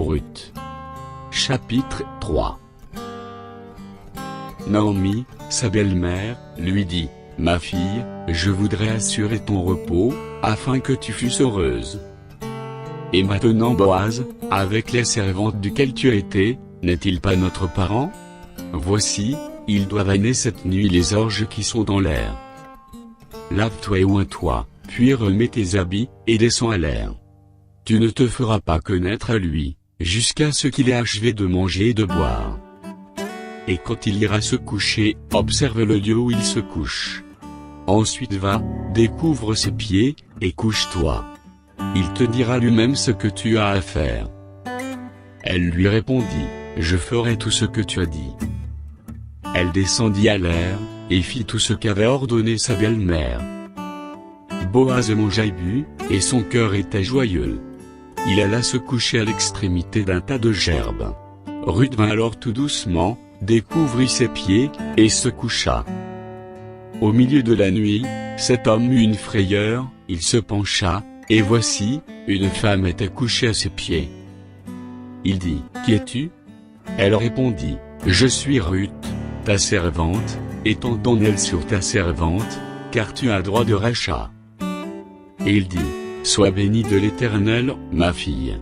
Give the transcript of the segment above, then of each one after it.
Ruth. Chapitre 3. Naomi, sa belle-mère, lui dit: « Ma fille, je voudrais assurer ton repos, afin que tu fusses heureuse. Et maintenant Boaz, avec les servantes duquel tu as été, n'est-il pas notre parent? Voici, ils doivent amener cette nuit les orges qui sont dans l'air. Lave-toi et oins-toi, puis remets tes habits, et descends à l'air. Tu ne te feras pas connaître à lui, jusqu'à ce qu'il ait achevé de manger et de boire. Et quand il ira se coucher, observe le lieu où il se couche. Ensuite va, découvre ses pieds, et couche-toi. Il te dira lui-même ce que tu as à faire. » Elle lui répondit: « Je ferai tout ce que tu as dit. » Elle descendit à l'air, et fit tout ce qu'avait ordonné sa belle-mère. Boaz mangea et but, et son cœur était joyeux. Il alla se coucher à l'extrémité d'un tas de gerbes. Ruth vint alors tout doucement, découvrit ses pieds, et se coucha. Au milieu de la nuit, cet homme eut une frayeur, il se pencha, et voici, une femme était couchée à ses pieds. Il dit: « Qui es-tu? » Elle répondit: « Je suis Ruth, ta servante, étends ton aile sur ta servante, car tu as droit de rachat. » Et il dit: « Sois bénie de l'Éternel, ma fille.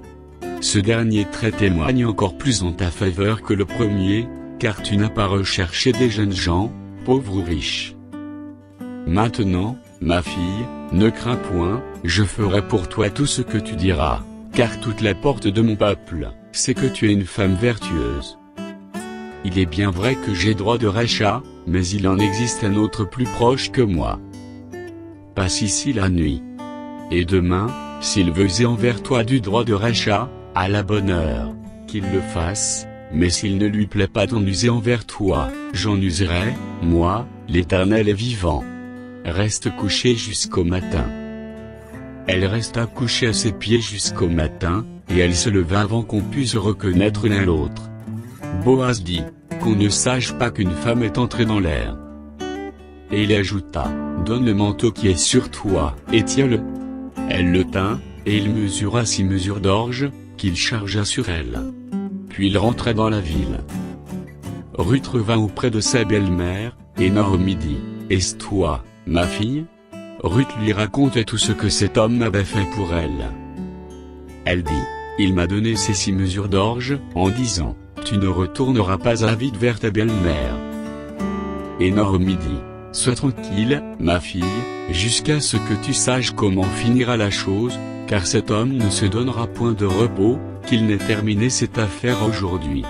Ce dernier trait témoigne encore plus en ta faveur que le premier, car tu n'as pas recherché des jeunes gens, pauvres ou riches. Maintenant, ma fille, ne crains point, je ferai pour toi tout ce que tu diras, car toute la porte de mon peuple sait que tu es une femme vertueuse. Il est bien vrai que j'ai droit de rachat, mais il en existe un autre plus proche que moi. Passe ici la nuit. Et demain, s'il veut user envers toi du droit de rachat, à la bonne heure, qu'il le fasse, mais s'il ne lui plaît pas d'en user envers toi, j'en userai, moi, l'Éternel est vivant. Reste couché jusqu'au matin. » Elle resta couchée à ses pieds jusqu'au matin, et elle se leva avant qu'on puisse reconnaître l'un l'autre. Boaz dit: « Qu'on ne sache pas qu'une femme est entrée dans l'air. » Et il ajouta: « Donne le manteau qui est sur toi, et tiens-le. » Elle le tint, et il mesura 6 mesures d'orge, qu'il chargea sur elle. Puis il rentra dans la ville. Ruth revint auprès de sa belle-mère, et Naomi dit: « Est-ce toi, ma fille? » Ruth lui racontait tout ce que cet homme avait fait pour elle. Elle dit: « Il m'a donné ces 6 mesures d'orge, en disant: tu ne retourneras pas à vide vers ta belle-mère. » Et Naomi dit: « Sois tranquille, ma fille, jusqu'à ce que tu saches comment finira la chose, car cet homme ne se donnera point de repos, qu'il n'ait terminé cette affaire aujourd'hui. »